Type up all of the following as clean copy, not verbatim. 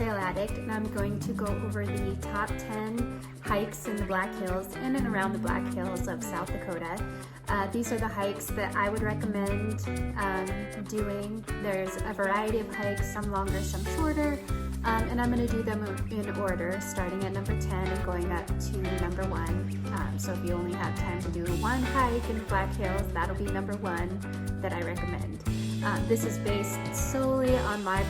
trail addict, and I'm going to go over the top 10 hikes in the Black Hills, in and around the Black Hills of South Dakota. These are the hikes that I would recommend doing. There's a variety of hikes, some longer, some shorter, and I'm going to do them in order, starting at number 10 and going up to number 1. So if you only have time to do one hike in the Black Hills, that'll be number 1 that I recommend. This is based solely on my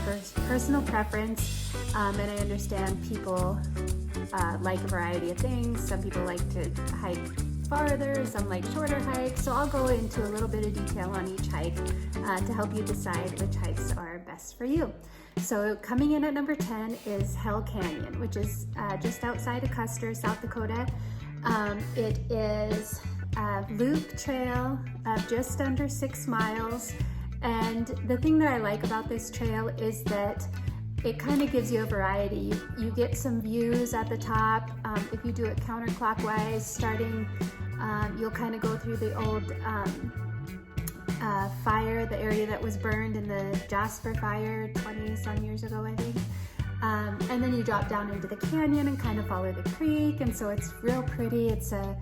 personal preference, and I understand people like a variety of things. Some people like to hike farther, some like shorter hikes, so I'll go into a little bit of detail on each hike to help you decide which hikes are best for you. So coming in at number 10 is Elk Canyon, which is just outside of Custer, South Dakota. It is a loop trail of just under 6 miles. And the thing that I like about this trail is that it kind of gives you a variety. You get some views at the top. If you do it counterclockwise, starting, you'll kind of go through the old fire, the area that was burned in the Jasper fire 20 some years ago, I think. And then you drop down into the canyon and kind of follow the creek. And so it's real pretty. It's a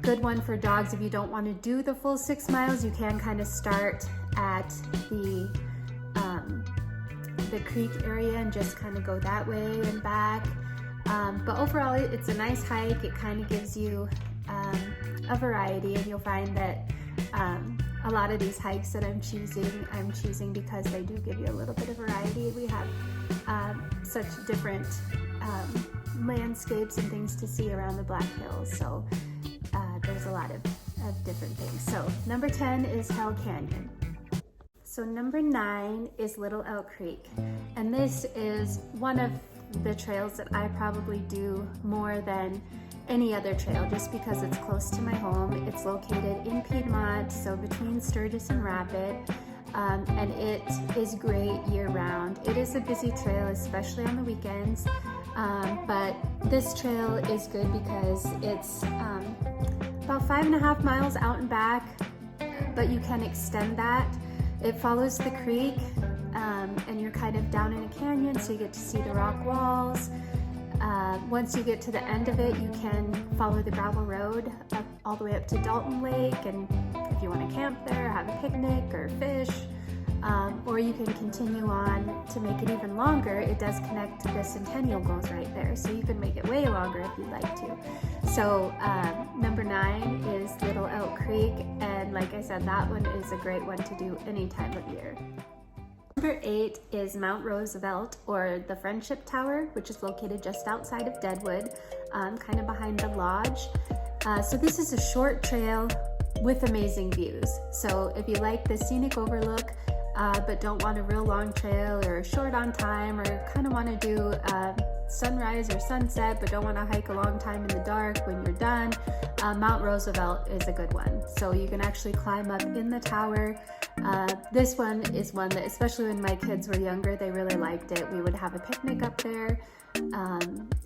good one for dogs. If you don't want to do the full 6 miles, you can kind of start at the creek area and just kind of go that way and back. But overall, it's a nice hike. It kind of gives you a variety, and you'll find that a lot of these hikes that I'm choosing because they do give you a little bit of variety. We have such different landscapes and things to see around the Black Hills, so there's a lot of different things. So number 10 is Elk Canyon. So number 9 is Little Elk Creek, and this is one of the trails that I probably do more than any other trail just because it's close to my home. It's located in Piedmont, so between Sturgis and Rapid, and it is great year-round. It is a busy trail, especially on the weekends, but this trail is good because it's about 5.5 miles out and back, but you can extend that. It follows the creek, and you're kind of down in a canyon, so you get to see the rock walls. Once you get to the end of it, you can follow the gravel road up, all the way up to Dalton Lake, and if you want to camp there, have a picnic or fish, or you can continue on to make it even longer. It does connect to the Centennial goes right there, so you can make it way longer if you'd like to. So number 9 is Little Elk Creek, and like I said, that one is a great one to do any time of year. Number 8 is Mount Roosevelt, or the Friendship Tower, which is located just outside of Deadwood, kind of behind the lodge. So this is a short trail with amazing views. So if you like the scenic overlook, but don't want a real long trail or short on time, or kind of want to do sunrise or sunset but don't want to hike a long time in the dark when you're done, Mount Roosevelt is a good one. So you can actually climb up in the tower. This one is one that, especially when my kids were younger, they really liked it. We would have a picnic up there,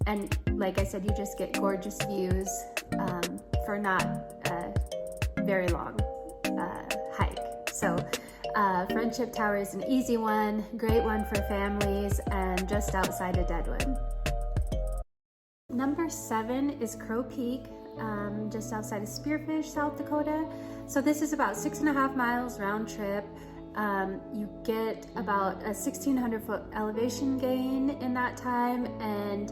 and like I said, you just get gorgeous views for not a very long hike. So Friendship Tower is an easy one, great one for families, and just outside of Deadwood. Number 7 is Crow Peak, just outside of Spearfish, South Dakota. So this is about 6.5 miles round trip. You get about a 1,600 foot elevation gain in that time, and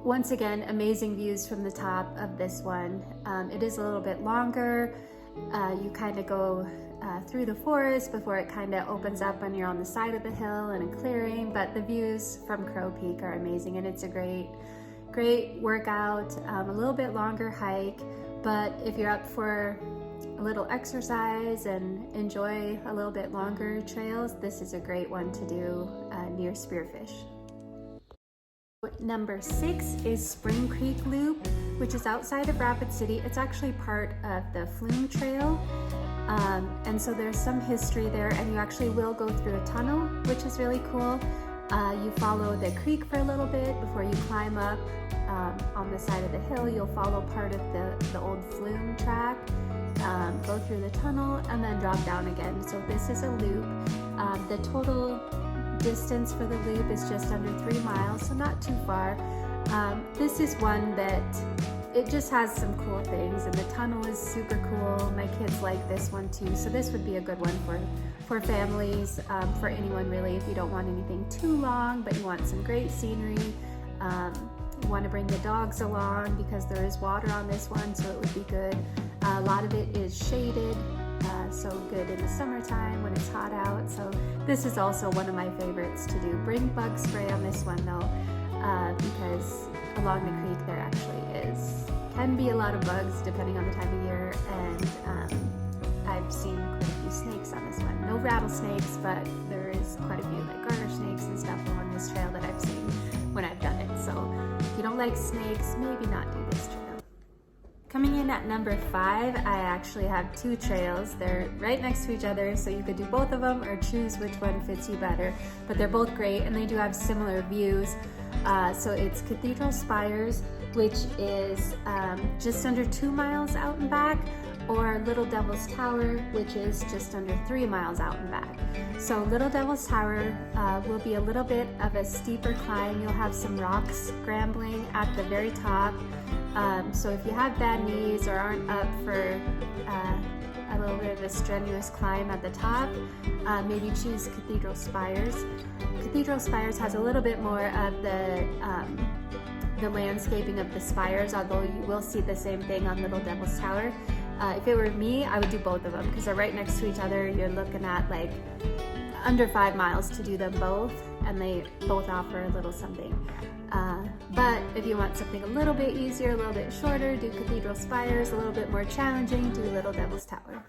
once again, amazing views from the top of this one. It is a little bit longer. You kind of go through the forest before it kind of opens up when you're on the side of the hill in a clearing, but the views from Crow Peak are amazing, and it's a great workout, a little bit longer hike, but if you're up for a little exercise and enjoy a little bit longer trails, this is a great one to do near Spearfish. Number 6 is Spring Creek Loop, which is outside of Rapid City. It's actually part of the Flume Trail, and so there's some history there, and you actually will go through a tunnel, which is really cool. You follow the creek for a little bit before you climb up on the side of the hill. You'll follow part of the old Flume track, go through the tunnel, and then drop down again. So this is a loop. The total distance for the loop is just under 3 miles, so not too far. This is one that it just has some cool things, and the tunnel is super cool. My kids like this one too, so this would be a good one for families, for anyone really, if you don't want anything too long, but you want some great scenery. You want to bring the dogs along because there is water on this one, so it would be good. A lot of it is shaded, so good in the summertime when it's hot out. So this is also one of my favorites to do. Bring bug spray on this one though, because along the creek there actually can be a lot of bugs depending on the time of year, and I've seen quite a few snakes on this one. No rattlesnakes, but there is quite a few like garter snakes and stuff along this trail that I've seen when I've done it. So if you don't like snakes, maybe not do this trail. Coming in at number 5, I actually have 2 trails. They're right next to each other, so you could do both of them or choose which one fits you better. But they're both great, and they do have similar views. So it's Cathedral Spires, which is just under 2 miles out and back, or Little Devil's Tower, which is just under 3 miles out and back. So Little Devil's Tower will be a little bit of a steeper climb. You'll have some rocks scrambling at the very top. So if you have bad knees or aren't up for a little bit of a strenuous climb at the top, maybe choose Cathedral Spires. Cathedral Spires has a little bit more of the landscaping of the spires, although you will see the same thing on Little Devil's Tower. If it were me, I would do both of them because they're right next to each other. You're looking at like under 5 miles to do them both, and they both offer a little something. But if you want something a little bit easier, a little bit shorter, do Cathedral Spires. A little bit more challenging, do Little Devil's Tower.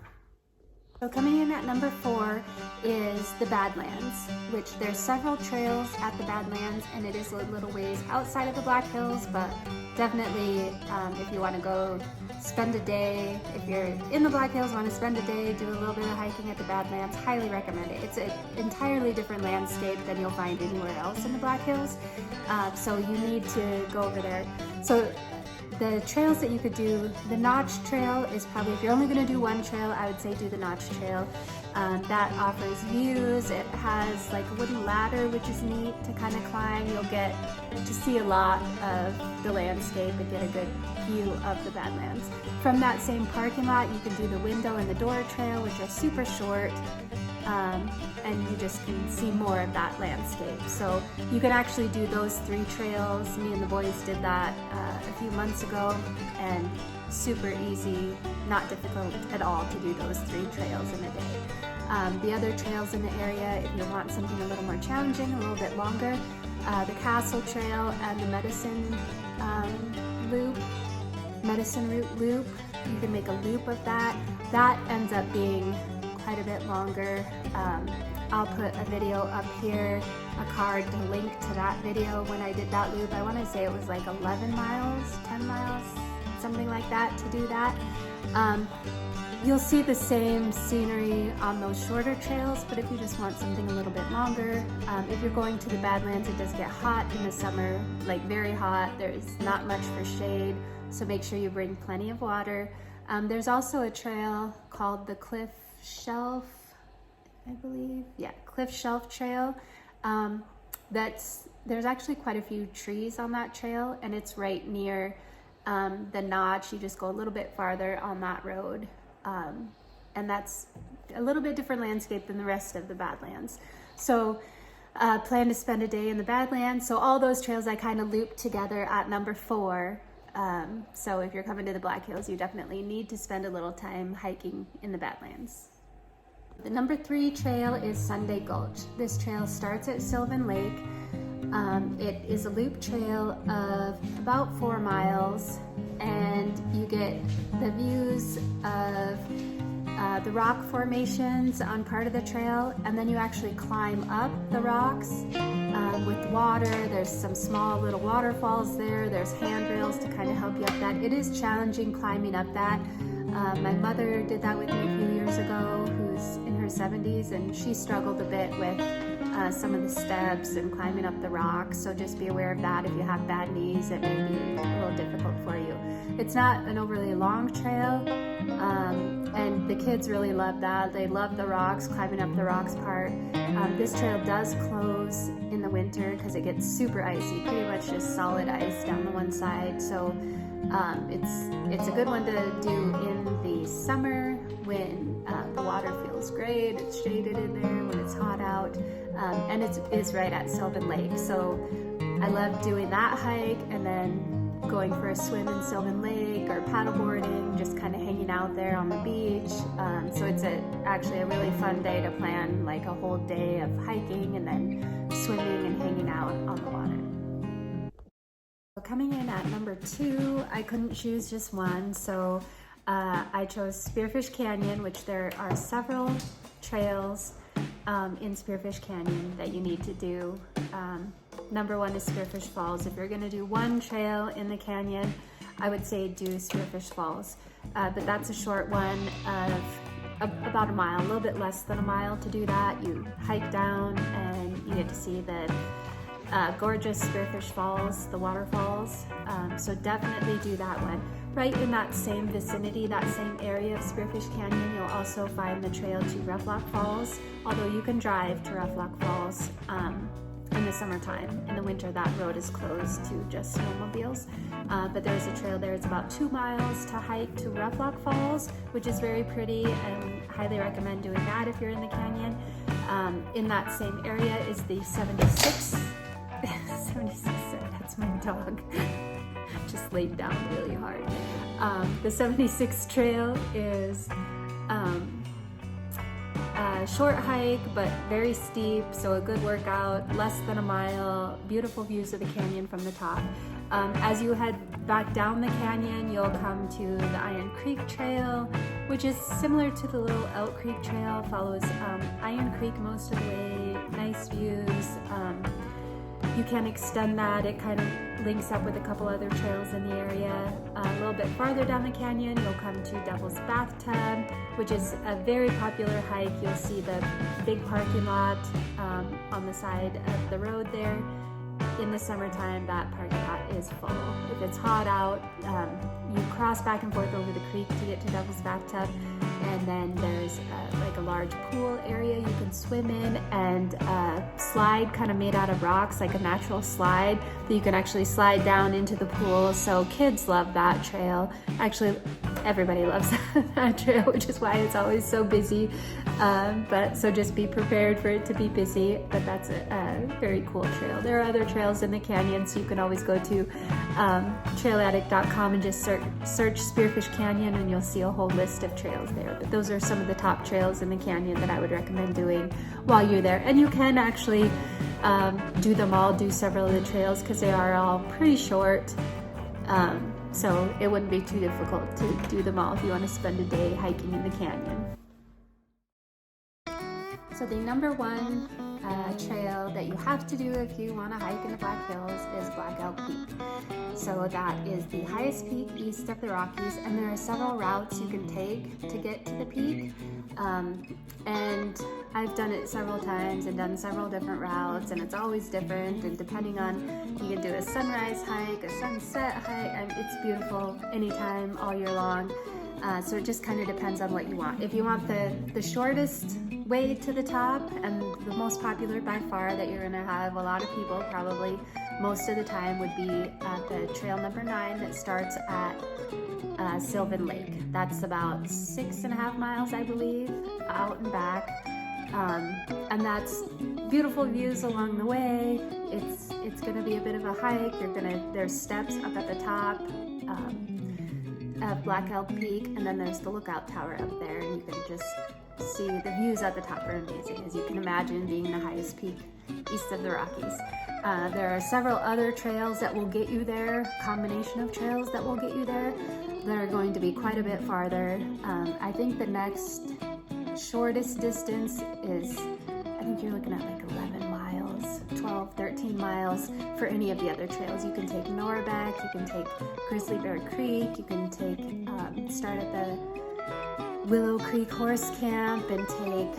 So coming in at number 4 is the Badlands, which there's several trails at the Badlands, and it is a little ways outside of the Black Hills, but definitely if you want to go spend a day, if you're in the Black Hills, want to spend a day, do a little bit of hiking at the Badlands, highly recommend it. It's an entirely different landscape than you'll find anywhere else in the Black Hills, so you need to go over there. So the trails that you could do, the Notch Trail is probably, if you're only going to do one trail, I would say do the Notch Trail. That offers views. It has like a wooden ladder, which is neat to kind of climb. You'll get to see a lot of the landscape and get a good view of the Badlands. From that same parking lot, you can do the Window and the Door Trail, which are super short. And you just can see more of that landscape. So you can actually do those 3 trails. Me and the boys did that a few months ago, and super easy, not difficult at all to do those 3 trails in a day. The other trails in the area, if you want something a little more challenging, a little bit longer, the Castle Trail and the Medicine Route Loop, you can make a loop of that. That ends up being quite a bit longer. I'll put a video up here, a card to link to that video when I did that loop. I want to say it was like 11 miles, 10 miles, something like that to do that. You'll see the same scenery on those shorter trails, but if you just want something a little bit longer, if you're going to the Badlands, it does get hot in the summer, like very hot. There's not much for shade, so make sure you bring plenty of water. There's also a trail called the Cliff Shelf, I believe. Yeah, Cliff Shelf Trail. There's actually quite a few trees on that trail, and it's right near the Notch. You just go a little bit farther on that road, and that's a little bit different landscape than the rest of the Badlands. So plan to spend a day in the Badlands. So all those trails I kind of looped together at number 4. So if you're coming to the Black Hills, you definitely need to spend a little time hiking in the Badlands. The number 3 trail is Sunday Gulch. This trail starts at Sylvan Lake. It is a loop trail of about 4 miles, and you get the views of the rock formations on part of the trail, and then you actually climb up the rocks with water. There's some small little waterfalls there. There's handrails to kind of help you up that. It is challenging climbing up that. My mother did that with me a few years ago, who's in her 70s, and she struggled a bit with some of the steps and climbing up the rocks, so just be aware of that. If you have bad knees, it may be a little difficult for you. It's not an overly long trail, And the kids really love that. They love the rocks, climbing up the rocks part. This trail does close in the winter because it gets super icy, pretty much just solid ice down the one side. So it's a good one to do in the summer when the water feels great, it's shaded in there, when it's hot out, and it's right at Sylvan Lake. So I love doing that hike and then going for a swim in Sylvan Lake or paddleboarding, just kind of hanging out there on the beach. So it's actually a really fun day to plan, like a whole day of hiking and then swimming and hanging out on the water. Coming in at number 2, I couldn't choose just one, so I chose Spearfish Canyon, which there are several trails in Spearfish Canyon that you need to do. Number 1 is Spearfish Falls. If you're going to do one trail in the canyon, I would say do Spearfish Falls, but that's a short one of about a mile, a little bit less than a mile to do that. You hike down and you get to see the gorgeous Spearfish Falls, the waterfalls, so definitely do that one. Right in that same vicinity, that same area of Spearfish Canyon, you'll also find the trail to Rough Rock Falls, although you can drive to Rough Rock Falls in the summertime. In the winter, that road is closed to just snowmobiles, but there's a trail there. It's about 2 miles to hike to Rough Rock Falls, which is very pretty, and highly recommend doing that if you're in the canyon. In that same area is the 76, that's my dog, just laid down really hard. The 76 trail is a short hike, but very steep, so a good workout, less than a mile, beautiful views of the canyon from the top. As you head back down the canyon, you'll come to the Iron Creek Trail, which is similar to the little Elk Creek Trail, follows Iron Creek most of the way, nice views. You can extend that. It kind of links up with a couple other trails in the area. A little bit farther down the canyon, you'll come to Devil's Bathtub, which is a very popular hike. You'll see the big parking lot on the side of the road there. In the summertime, that parking lot is full. If it's hot out, you cross back and forth over the creek to get to Devil's Bathtub, and then there's like a large pool area you can swim in, and a slide kind of made out of rocks, like a natural slide that you can actually slide down into the pool. So kids love that trail. Actually, everybody loves that trail, which is why it's always so busy. But so just be prepared for it to be busy, but that's a very cool trail. There are other trails in the canyon, so you can always go to trailaddict.com and just search Spearfish Canyon, and you'll see a whole list of trails there. But those are some of the top trails in the canyon that I would recommend doing while you're there. And you can actually do them all, do several of the trails, because they are all pretty short. So it wouldn't be too difficult to do them all if you want to spend a day hiking in the canyon. So the number 1 trail that you have to do if you want to hike in the Black Hills is Black Elk Peak. So that is the highest peak east of the Rockies, and there are several routes you can take to get to the peak. And I've done it several times and done several different routes, and it's always different, and depending on, you can do a sunrise hike, a sunset hike, and it's beautiful anytime, all year long. So it just kind of depends on what you want. If you want the shortest way to the top, and the most popular by far that you're gonna have a lot of people probably most of the time, would be the trail number 9 that starts at Sylvan Lake. That's about 6.5 miles, I believe, out and back. And that's beautiful views along the way. It's gonna be a bit of a hike. There's steps up at the top of Black Elk Peak, and then there's the lookout tower up there, and you can just see the views at the top are amazing, as you can imagine, being the highest peak east of the Rockies. There are several other trails that will get you there, combination of trails that will get you there, that are going to be quite a bit farther. I think the next shortest distance is, I think you're looking at like 11 miles, 12, 13 miles for any of the other trails. You can take Norbeck, you can take Grizzly Bear Creek, you can take, start at the Willow Creek Horse Camp and take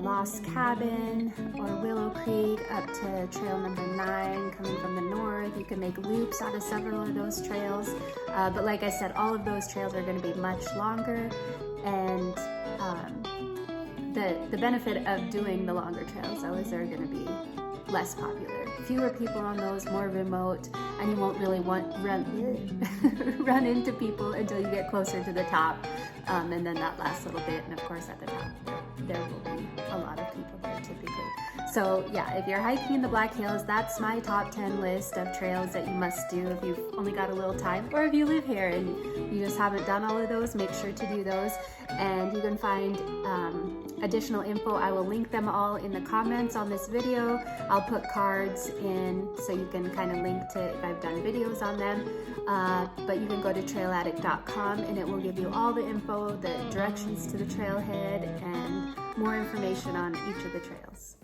Lost Cabin or Willow Creek up to trail number 9 coming from the north. You can make loops out of several of those trails, but like I said, all of those trails are going to be much longer, and the benefit of doing the longer trails though is they're going to be less popular. Fewer people on those, more remote, and you won't really run into people until you get closer to the top, and then that last little bit, and of course at the top there will be a lot of people there typically. So yeah, if you're hiking in the Black Hills, that's my top 10 list of trails that you must do if you've only got a little time, or if you live here and you just haven't done all of those, make sure to do those. And you can find additional info. I will link them all in the comments on this video. I'll put cards in so you can kind of link to if I've done videos on them. But you can go to trailaddict.com and it will give you all the info, the directions to the trailhead, and more information on each of the trails.